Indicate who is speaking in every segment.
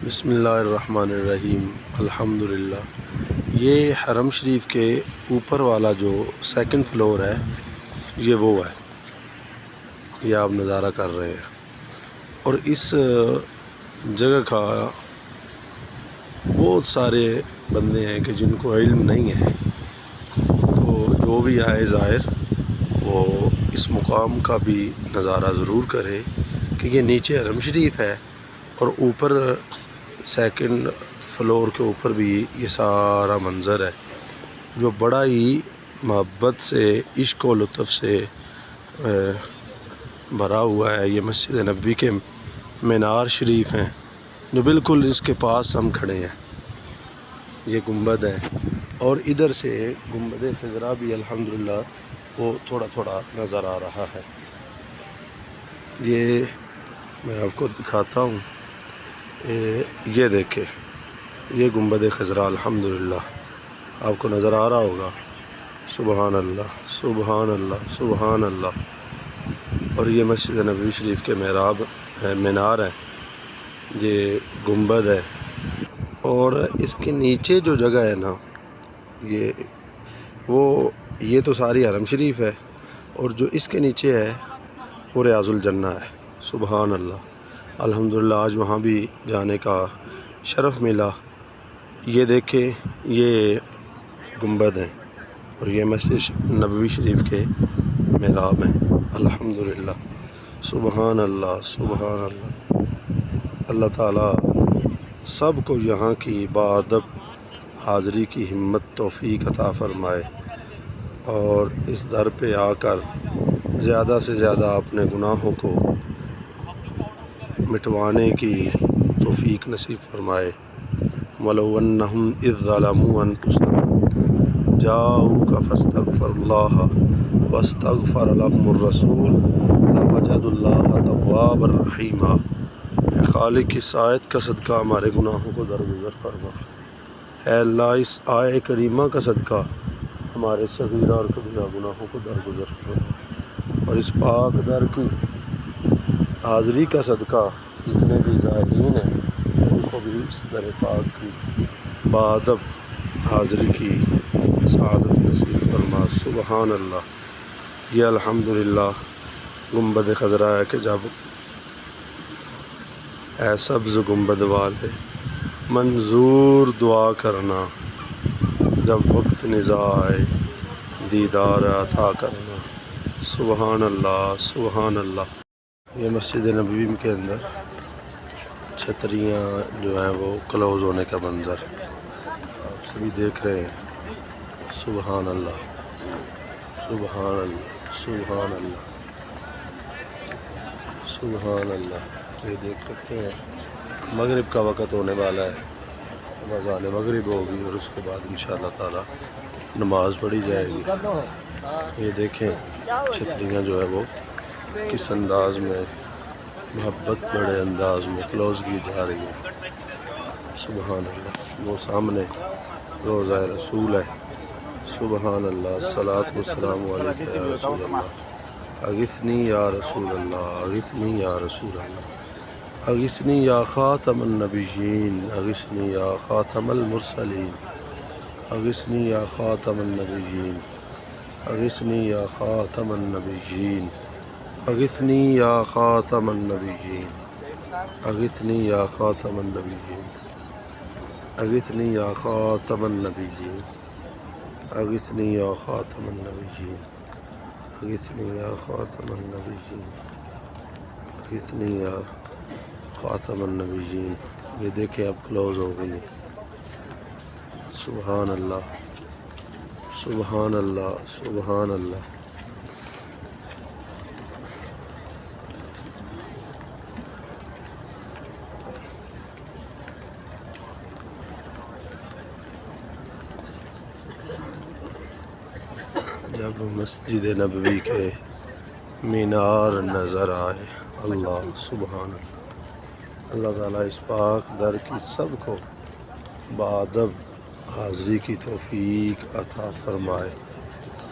Speaker 1: بسم اللہ الرحمن الرحیم الحمدللہ۔ یہ حرم شریف کے اوپر والا جو سیکنڈ فلور ہے یہ وہ ہے، یہ آپ نظارہ کر رہے ہیں۔ اور اس جگہ کا بہت سارے بندے ہیں کہ جن کو علم نہیں ہے، تو جو بھی آئے زائر وہ اس مقام کا بھی نظارہ ضرور کرے کہ یہ نیچے حرم شریف ہے اور اوپر سیکنڈ فلور کے اوپر بھی یہ سارا منظر ہے جو بڑا ہی محبت سے، عشق و لطف سے بھرا ہوا ہے۔ یہ مسجد نبوی کے مینار شریف ہیں جو بالکل اس کے پاس ہم کھڑے ہیں، یہ گنبد ہے، اور ادھر سے گنبد خضرا بھی الحمدللہ وہ تھوڑا تھوڑا نظر آ رہا ہے۔ یہ میں آپ کو دکھاتا ہوں، یہ دیکھیں، یہ گنبد خضرا الحمدللہ آپ کو نظر آ رہا ہوگا۔ سبحان اللہ سبحان اللہ سبحان اللہ۔ اور یہ مسجد نبوی شریف کے محراب ہے، مینار ہے، یہ گنبد ہے، اور اس کے نیچے جو جگہ ہے نا، یہ تو ساری حرم شریف ہے، اور جو اس کے نیچے ہے وہ ریاض الجنہ ہے۔ سبحان اللہ، الحمدللہ آج وہاں بھی جانے کا شرف ملا۔ یہ دیکھیں، یہ گنبد ہیں اور یہ مسجد نبوی شریف کے محراب ہیں الحمدللہ۔ سبحان اللہ سبحان اللہ۔ اللہ تعالیٰ سب کو یہاں کی باادب حاضری کی ہمت توفیق عطا فرمائے، اور اس در پہ آ کر زیادہ سے زیادہ اپنے گناہوں کو مٹوانے کی توفیق نصیب فرمائے۔ وَلَوْ أَنَّهُمْ إِذْ ظَلَمُوا أَنفُسَهُمْ جَاءُوكَ فَاسْتَغْفَرُوا اللَّهَ وَاسْتَغْفَرَ لَهُمُ الرَّسُولُ لَوَجَدُوا اللَّهَ تَوَّابًا رَحِيمًا۔ اے خالق، اس آیت کا صدقہ ہمارے گناہوں کو درگزر فرما۔ اے اللہ، اس آیت کریمہ کا صدقہ ہمارے صغیرہ اور کبیرہ گناہوں کو درگزر فرما، اور اس پاک در کی حاضری کا صدقہ جتنے بھی زائرین ہیں ان کو بھی اس در پاک کی باادب حاضری کی سعادت نصیب فرما۔ سبحان اللہ۔ یہ الحمدللہ گنبد خضرا ہے کہ جب اے سبز گنبد والے منظور دعا کرنا، جب وقت نزاع آئے دیدار عطا کرنا۔ سبحان اللہ سبحان اللہ۔ یہ مسجد نبوی کے اندر چھتریاں جو ہیں وہ کلوز ہونے کا منظر آپ سبھی دیکھ رہے ہیں۔ سبحان اللہ سبحان اللہ سبحان اللہ سبحان اللہ۔ یہ دیکھ سکتے ہیں مغرب کا وقت ہونے والا ہے، اذان مغرب ہوگی اور اس کے بعد انشاءاللہ تعالی نماز پڑھی جائے گی۔ یہ دیکھیں چھتریاں جو ہے وہ کس انداز میں محبت بڑے انداز میں کلوز کی جا رہی ہے۔ سبحان اللہ۔ وہ سامنے روضہ رسول ہے۔ سبحان اللہ۔ الصلاۃ والسلام علیک یا رسول اللہ، اغثنی یا رسول اللہ، اغثنی یا رسول اللہ، اغثنی یا خاتم النبیین، اغثنی یا خاتم المرسلین، اغثنی یا خاتم النبیین، اغثنی یا خاتم النبیین، اغثنی یا خاتم النبیین، اغثنی یا خاتم النبیین، اغثنی یا خاتم النبیین، اغثنی یا خاتم النبیین، اغثنی یا خاتم النبیین، اغثنی یا خاتم النبیین۔ یہ دیکھیں اب کلوز ہو گئی۔ سبحان اللہ سبحان اللہ سبحان اللہ۔ جب مسجد نبوی کے مینار نظر آئے، اللہ سبحان اللہ، اللہ تعالیٰ اس پاک در کی سب کو باادب حاضری کی توفیق عطا فرمائے،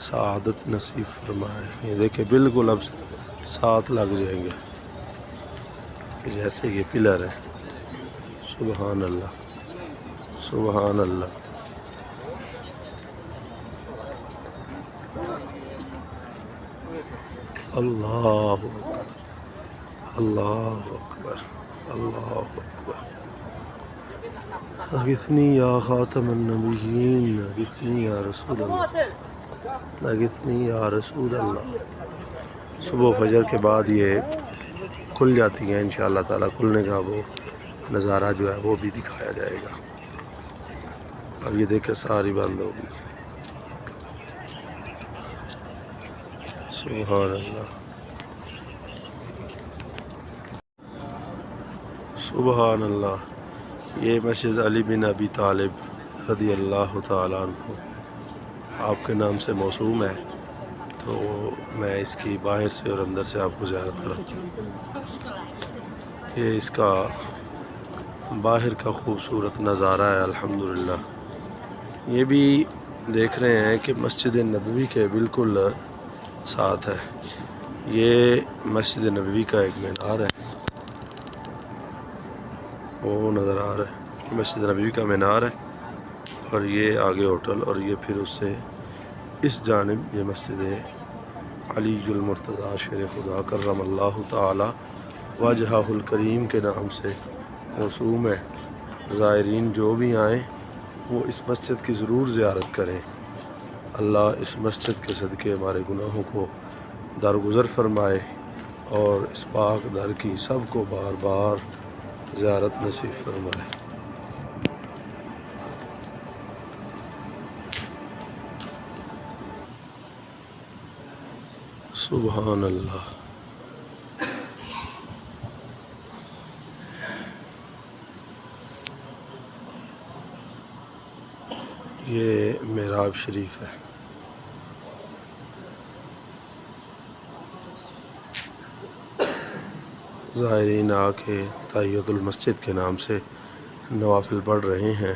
Speaker 1: سعادت نصیب فرمائے۔ یہ دیکھیں بالکل اب ساتھ لگ جائیں گے کہ جیسے یہ پلر ہیں۔ سبحان اللہ سبحان اللہ اللہ اکبر اللہ اکبر اللہ اکبر اغثنی یا خاتم النبیین اغثنی یا رسول اللہ اغثنی یا رسول اللہ۔ صبح و فجر کے بعد یہ کھل جاتی ہیں انشاءاللہ تعالیٰ، کھلنے کا وہ نظارہ جو ہے وہ بھی دکھایا جائے گا۔ اب یہ دیکھیں ساری بند ہوگی۔ سبحان اللہ سبحان اللہ۔ یہ مسجد علی بن ابی طالب رضی اللہ تعالیٰ عنہ آپ کے نام سے موسوم ہے، تو میں اس کی باہر سے اور اندر سے آپ کو زیارت کراتا ہوں۔ یہ اس کا باہر کا خوبصورت نظارہ ہے الحمدللہ۔ یہ بھی دیکھ رہے ہیں کہ مسجد نبوی کے بالکل ساتھ ہے۔ یہ مسجد نبوی کا ایک مینار ہے، وہ نظر آ رہا ہے، یہ مسجد نبوی کا مینار ہے، اور یہ آگے ہوٹل، اور یہ پھر اس سے اس جانب یہ مسجد علی المرتضیٰ شیر خدا کرم اللہ تعالی وجہہ الکریم کے نام سے موسوم ہے۔ زائرین جو بھی آئیں وہ اس مسجد کی ضرور زیارت کریں۔ اللہ اس مسجد کے صدقے ہمارے گناہوں کو درگزر فرمائے، اور اس پاک در کی سب کو بار بار زیارت نصیب فرمائے۔ سبحان اللہ۔ یہ محراب شریف ہے۔ زائرین آ کے تحیۃ المسجد کے نام سے نوافل پڑھ رہے ہیں۔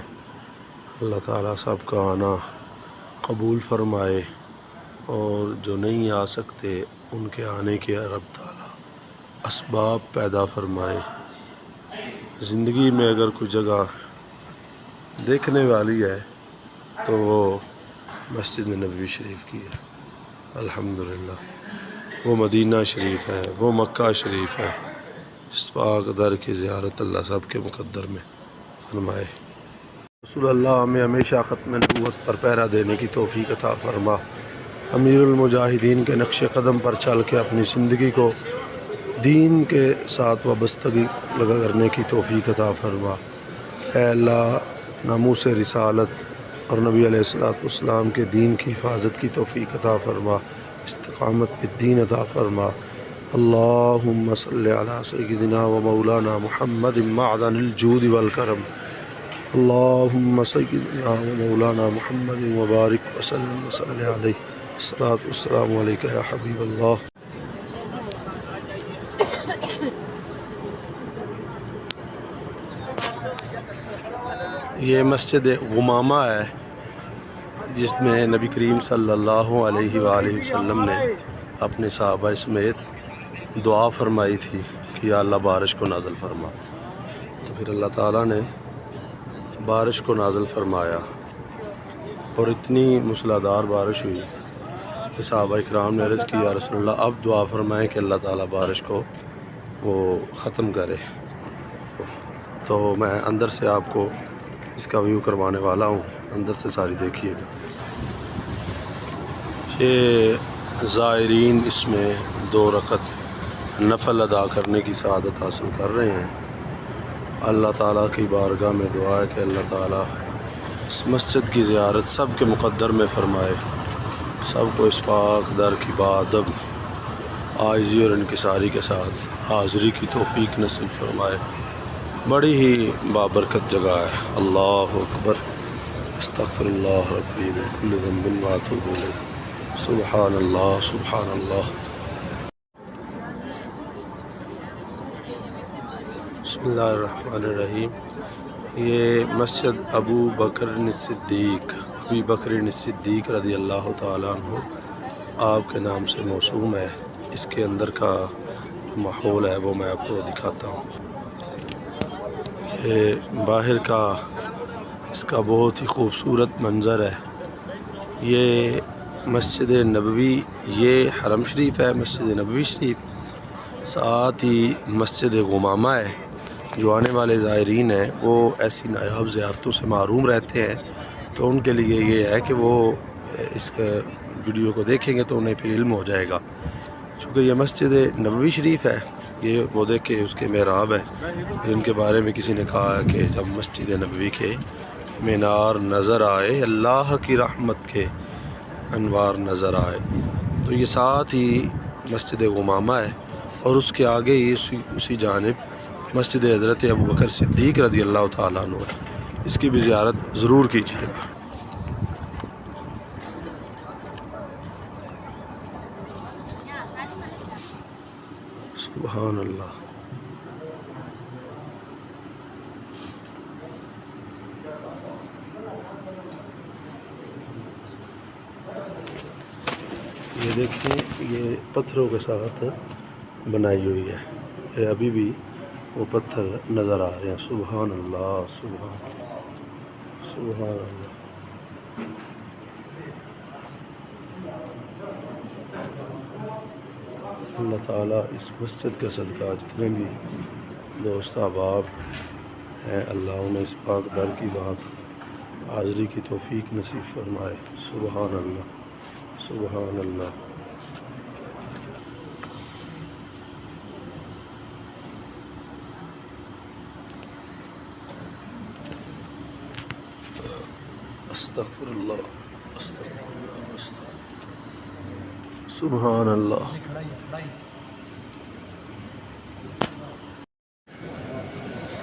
Speaker 1: اللہ تعالیٰ سب کا آنا قبول فرمائے، اور جو نہیں آ سکتے ان کے آنے کے رب تعالیٰ اسباب پیدا فرمائے۔ زندگی میں اگر کوئی جگہ دیکھنے والی ہے تو وہ مسجد نبوی شریف کی ہے الحمدللہ۔ وہ مدینہ شریف ہے، وہ مکہ شریف ہے۔ اس پاک در کی زیارت اللہ سب کے مقدر میں فرمائے۔ رسول اللہ ہمیں ہمیشہ ختم نبوت پر پہرا دینے کی توفیق عطا فرما۔ امیر المجاہدین کے نقش قدم پر چل کے اپنی زندگی کو دین کے ساتھ وابستگی لگا کرنے کی توفیق عطا فرما۔ اے اللہ، ناموس رسالت اور نبی علیہ السلام کے دین کی حفاظت کی توفیق عطا فرما، استقامت فی الدین عطا فرما۔ اللہم صلی علی سیدنا و مولانا محمد معدن الجود والکرم۔ اللہم سیدنا و مولانا محمد وبارک وسلم وصلی علیہ الصلاۃ والسلام علیکہ یا حبیب اللہ۔ یہ مسجد غمامہ ہے، جس میں نبی کریم صلی اللہ علیہ وآلہ وسلم نے اپنے صحابہ سمیت دعا فرمائی تھی کہ یا اللہ بارش کو نازل فرما، تو پھر اللہ تعالیٰ نے بارش کو نازل فرمایا، اور اتنی موسلادھار بارش ہوئی کہ صحابہ کرام نے عرض کی یا رسول اللہ اب دعا فرمائیں کہ اللہ تعالیٰ بارش کو وہ ختم کرے۔ تو میں اندر سے آپ کو اس کا ویو کروانے والا ہوں، اندر سے ساری دیکھیے گا۔ یہ زائرین اس میں 2 رکعت نفل ادا کرنے کی سعادت حاصل کر رہے ہیں۔ اللہ تعالیٰ کی بارگاہ میں دعا ہے کہ اللہ تعالیٰ اس مسجد کی زیارت سب کے مقدر میں فرمائے، سب کو اس پاک در کی بادب عاجزی اور انکساری کے ساتھ حاضری کی توفیق نصیب فرمائے۔ بڑی ہی بابرکت جگہ ہے۔ اللہ اکبر، استغفر اللہ ربی من کل ذنب واتوب الیہ۔ سبحان اللہ سبحان اللہ۔ بسم اللہ الرحمن الرحیم۔ یہ مسجد ابو بکر صدیق رضی اللہ تعالیٰ عنہ آپ کے نام سے موسوم ہے۔ اس کے اندر کا جو ماحول ہے وہ میں آپ کو دکھاتا ہوں۔ کہ باہر کا اس کا بہت ہی خوبصورت منظر ہے۔ یہ مسجد نبوی، یہ حرم شریف ہے، مسجد نبوی شریف، ساتھ ہی مسجد غمامہ ہے۔ جو آنے والے زائرین ہیں وہ ایسی نایاب زیارتوں سے محروم رہتے ہیں، تو ان کے لیے یہ ہے کہ وہ اس ویڈیو کو دیکھیں گے تو انہیں پھر علم ہو جائے گا۔ چونکہ یہ مسجد نبوی شریف ہے، یہ وہ دیکھیں اس کے محراب ہیں، جن کے بارے میں کسی نے کہا ہے کہ جب مسجد نبوی کے مینار نظر آئے، اللہ کی رحمت کے انوار نظر آئے، تو یہ ساتھ ہی مسجد غمامہ ہے، اور اس کے آگے ہی اسی جانب مسجد حضرت ابوبکر صدیق رضی اللہ تعالیٰ عنہ ہے۔ اس کی بھی زیارت ضرور کیجیے گا۔ سبحان اللہ۔ یہ دیکھیں، یہ پتھروں کے ساتھ بنائی ہوئی ہے، یہ ابھی بھی وہ پتھر نظر آ رہے ہیں۔ سبحان اللہ، سبحان اللہ۔ اللہ تعالیٰ اس مسجد کے صدقہ جتنے بھی دوست احباب ہیں، اللہ انہیں اس پاک در کی بات حاضری کی توفیق نصیب فرمائے۔ سبحان اللہ، سبحان اللہ۔ استغفر اللہ، استغفر اللہ، سبحان اللہ۔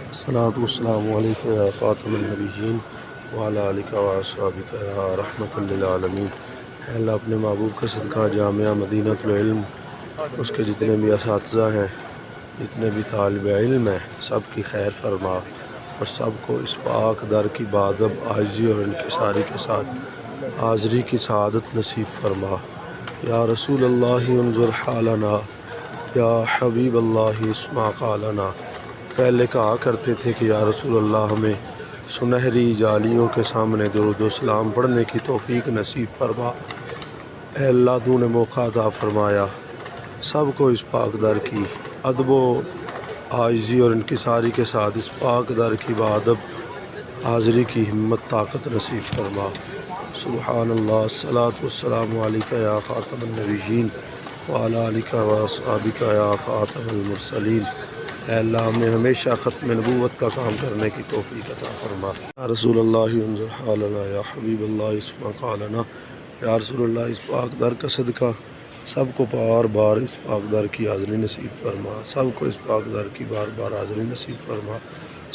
Speaker 1: الصلاۃ والسلام علیک یا خاتم النبیین وعلی آلک واصحابک یا رحمۃ للعالمین۔ اے اللہ اپنے محبوب کا صدقہ جامعہ مدینہ العلم، اس کے جتنے بھی اساتذہ ہیں، جتنے بھی طالب علم ہیں، سب کی خیر فرما، اور سب کو اس پاک در کی بادب عاجزی اور انکساری کے ساتھ حاضری کی سعادت نصیب فرما۔ یا رسول اللہ انظر حالنا، یا حبیب اللہ اسمع قالنا۔ پہلے کہا کرتے تھے کہ یا رسول اللہ ہمیں سنہری جالیوں کے سامنے درود و سلام پڑھنے کی توفیق نصیب فرما۔ اے اللہ تو نے موقع عطا فرمایا، سب کو اس پاک در کی ادب و عاجزی اور انکساری کے ساتھ اس پاک در کی بادب حاضری کی ہمت طاقت نصیب فرما۔ سبحان اللہ۔ الصلاۃ والسلام علیک یا خاتم النبیین وعلی آلک واصحابک یا خاتم المرسلین۔ اے اللہ ہمیں ہمیشہ ختم نبوت کا کام کرنے کی توفیق عطا فرما۔ یا رسول اللہ انظر حالنا، یا حبیب اللہ اسمع قالنا۔ یا رسول اللہ اس پاک در کا صدقہ سب کو بار بار اس پاک در کی حاضری نصیب فرما، سب کو اس پاک در کی بار بار حاضری نصیب فرما۔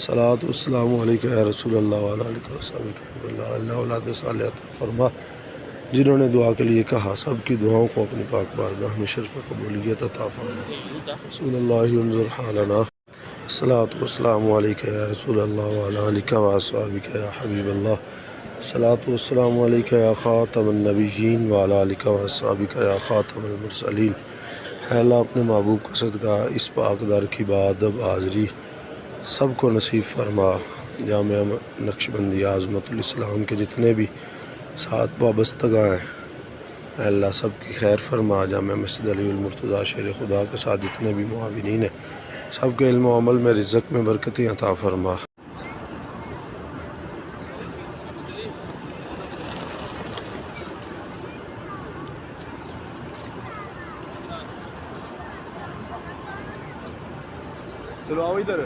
Speaker 1: صلاۃ والسلام علیک یا رسول اللہ وعلی آلک وصحبہ اللہ۔ اللہ اولاد صالحہ عطا فرما۔ جنہوں نے دعا کے لیے کہا، سب کی دعاؤں کو اپنی پاک بارگاہ میں شرف قبولیت عطا فرما۔ رسول اللہ انظر حالنا۔ الصلاۃ والسلام علیک یا رسول اللہ وعلی آلک وصحبہ یا حبیب اللہ۔ الصلاۃ والسلام علیک یا خاتم النبیین وعلی آلک وصحبہ یا خاتم المرسلین۔ اے اللہ اپنے محبوب کا صدقہ اس پاک در کی بادب حاضری سب کو نصیب فرما۔ جامعہ نقشبندیہ عظمت الاسلام کے جتنے بھی ساتھ وابستگاں ہیں، اے اللہ سب کی خیر فرما۔ جامعہ مسجد علی المرتضیٰ شیر خدا کے ساتھ جتنے بھی معاونین ہیں، سب کے علم و عمل میں رزق میں برکتیں عطا فرما۔
Speaker 2: چلو آؤ ادھر۔